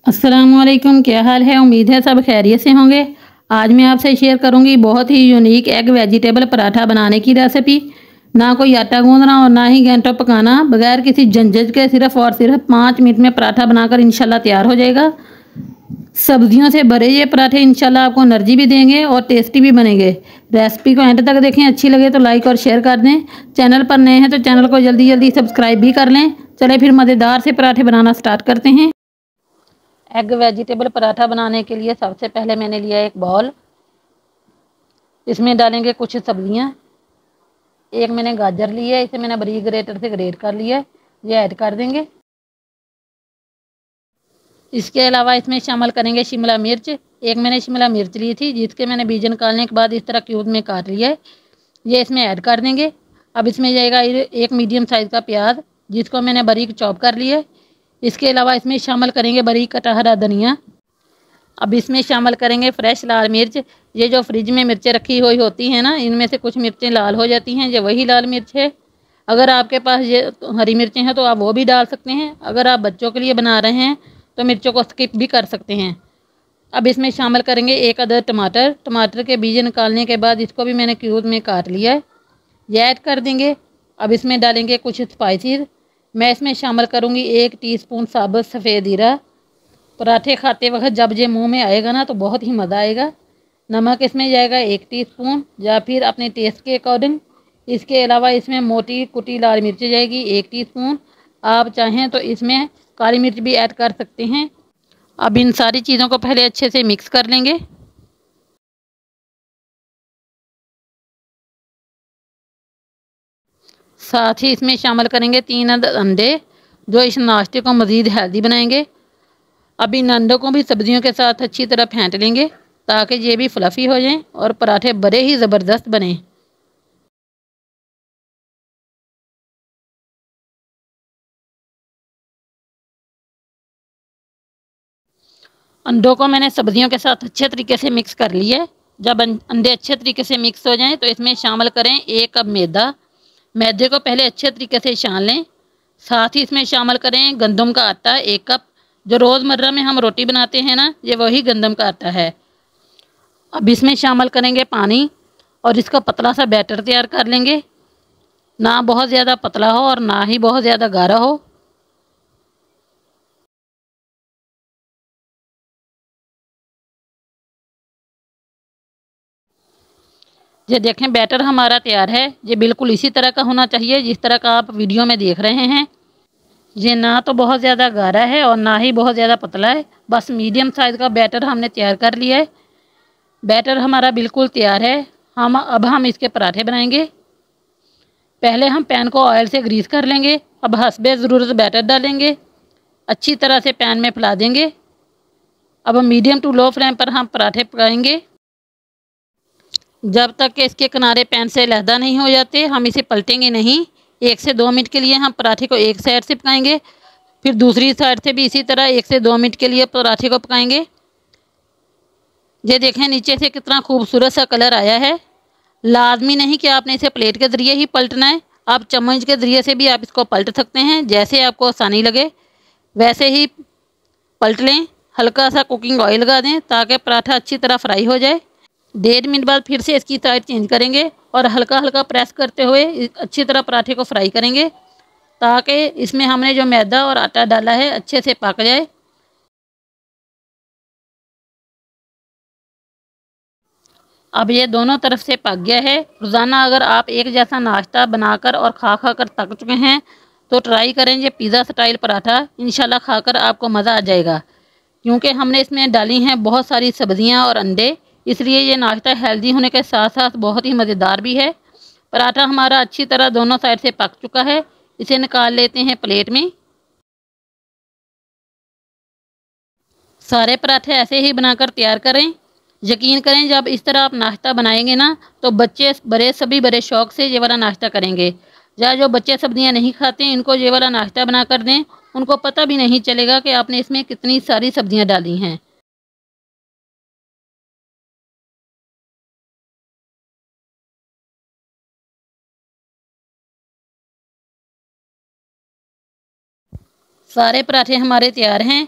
अस्सलामुअलैकुम, क्या हाल है। उम्मीद है सब खैरियत से होंगे। आज मैं आपसे शेयर करूंगी बहुत ही यूनिक एग वेजिटेबल पराठा बनाने की रेसिपी। ना कोई आटा गूंदना और ना ही घंटों पकाना, बगैर किसी झंझट के सिर्फ और सिर्फ 5 मिनट में पराठा बनाकर इंशाल्लाह तैयार हो जाएगा। सब्जियों से भरे ये पराठे इंशाल्लाह आपको एनर्जी भी देंगे और टेस्टी भी बनेंगे। रेसिपी को एंड तक देखें, अच्छी लगे तो लाइक और शेयर कर दें। चैनल पर नए हैं तो चैनल को जल्दी जल्दी सब्सक्राइब भी कर लें। चले फिर मज़ेदार से पराठे बनाना स्टार्ट करते हैं। एग वेजिटेबल पराठा बनाने के लिए सबसे पहले मैंने लिया एक बाउल। इसमें डालेंगे कुछ सब्जियां। एक मैंने गाजर लिया है, इसे मैंने बारीक ग्रेटर से ग्रेट कर लिया है, ये ऐड कर देंगे। इसके अलावा इसमें शामिल करेंगे शिमला मिर्च। एक मैंने शिमला मिर्च ली थी, जिसके मैंने बीज निकालने के बाद इस तरह क्यूब में काट लिया है, ये इसमें ऐड कर देंगे। अब इसमें जाएगा एक मीडियम साइज़ का प्याज, जिसको मैंने बारीक चॉप कर लिया है। इसके अलावा इसमें शामिल करेंगे बारीक कटा हरा धनिया। अब इसमें शामिल करेंगे फ्रेश लाल मिर्च। ये जो फ्रिज में मिर्चें रखी हुई होती हैं ना, इनमें से कुछ मिर्चें लाल हो जाती हैं, ये वही लाल मिर्च है। अगर आपके पास ये हरी मिर्चें हैं तो आप वो भी डाल सकते हैं। अगर आप बच्चों के लिए बना रहे हैं तो मिर्चों को स्किप भी कर सकते हैं। अब इसमें शामिल करेंगे एक अदद टमाटर। टमाटर के बीज निकालने के बाद इसको भी मैंने क्यूब में काट लिया है, ये ऐड कर देंगे। अब इसमें डालेंगे कुछ स्पाइसेस। मैं इसमें शामिल करूँगी 1 टीस्पून साबुत सफ़ेद जीरा। पराठे खाते वक्त जब ये मुंह में आएगा ना तो बहुत ही मज़ा आएगा। नमक इसमें जाएगा 1 टीस्पून, या फिर अपने टेस्ट के अकॉर्डिंग। इसके अलावा इसमें मोटी कुटी लाल मिर्च जाएगी 1 टीस्पून। आप चाहें तो इसमें काली मिर्च भी ऐड कर सकते हैं। अब इन सारी चीज़ों को पहले अच्छे से मिक्स कर लेंगे। साथ ही इसमें शामिल करेंगे 3 अंडे, जो इस नाश्ते को मज़ीद हेल्दी बनाएंगे। अब इन अंडों को भी सब्जियों के साथ अच्छी तरह फेंट लेंगे, ताकि ये भी फ्लफ़ी हो जाएं और पराठे बड़े ही ज़बरदस्त बने। अंडों को मैंने सब्जियों के साथ अच्छे तरीके से मिक्स कर लिया है। जब अंडे अच्छे तरीके से मिक्स हो जाएं तो इसमें शामिल करें 1 कप मैदा। मैदे को पहले अच्छे तरीके से छान लें। साथ ही इसमें शामिल करें गंदम का आटा 1 कप। जो रोज़मर्रा में हम रोटी बनाते हैं ना, ये वही गंदम का आटा है। अब इसमें शामिल करेंगे पानी और इसका पतला सा बैटर तैयार कर लेंगे। ना बहुत ज़्यादा पतला हो और ना ही बहुत ज़्यादा गाढ़ा हो। ये देखें, बैटर हमारा तैयार है। ये बिल्कुल इसी तरह का होना चाहिए जिस तरह का आप वीडियो में देख रहे हैं। ये ना तो बहुत ज़्यादा गाढ़ा है और ना ही बहुत ज़्यादा पतला है, बस मीडियम साइज़ का बैटर हमने तैयार कर लिया है। बैटर हमारा बिल्कुल तैयार है। अब हम इसके पराठे बनाएंगे। पहले हम पैन को ऑयल से ग्रीस कर लेंगे। अब हस्बे ज़रूरत बैटर डालेंगे, अच्छी तरह से पैन में फैला देंगे। अब हम मीडियम टू लो फ्लेम पर हम पराठे पकाएंगे। जब तक कि इसके किनारे पैन से लहदा नहीं हो जाते, हम इसे पलटेंगे नहीं। 1 से 2 मिनट के लिए हम पराठे को एक साइड से पकाएंगे, फिर दूसरी साइड से भी इसी तरह 1 से 2 मिनट के लिए पराठे को पकाएंगे। ये देखें, नीचे से कितना खूबसूरत सा कलर आया है। लाजमी नहीं कि आपने इसे प्लेट के ज़रिए ही पलटना है, आप चम्मच के ज़रिए से भी आप इसको पलट सकते हैं। जैसे आपको आसानी लगे वैसे ही पलट लें। हल्का सा कुकिंग ऑयल लगा दें ताकि पराठा अच्छी तरह फ्राई हो जाए। 1.5 मिनट बाद फिर से इसकी साइड चेंज करेंगे और हल्का हल्का प्रेस करते हुए अच्छी तरह पराठे को फ्राई करेंगे, ताकि इसमें हमने जो मैदा और आटा डाला है अच्छे से पक जाए। अब ये दोनों तरफ से पक गया है। रोज़ाना अगर आप एक जैसा नाश्ता बनाकर और खा कर थक चुके हैं तो ट्राई करें ये पिज़्ज़ा स्टाइल पराठा। इंशाल्लाह खाकर आपको मज़ा आ जाएगा, क्योंकि हमने इसमें डाली हैं बहुत सारी सब्जियां और अंडे, इसलिए ये नाश्ता हेल्दी होने के साथ साथ बहुत ही मज़ेदार भी है। पराठा हमारा अच्छी तरह दोनों साइड से पक चुका है। इसे निकाल लेते हैं प्लेट में। सारे पराठे ऐसे ही बनाकर तैयार करें। यकीन करें, जब इस तरह आप नाश्ता बनाएंगे ना तो बच्चे बड़े सभी बड़े शौक से ये वाला नाश्ता करेंगे। या जो बच्चे सब्जियां नहीं खाते, इनको ये वाला नाश्ता बना कर दें, उनको पता भी नहीं चलेगा कि आपने इसमें कितनी सारी सब्जियां डाली हैं। सारे पराठे हमारे तैयार हैं।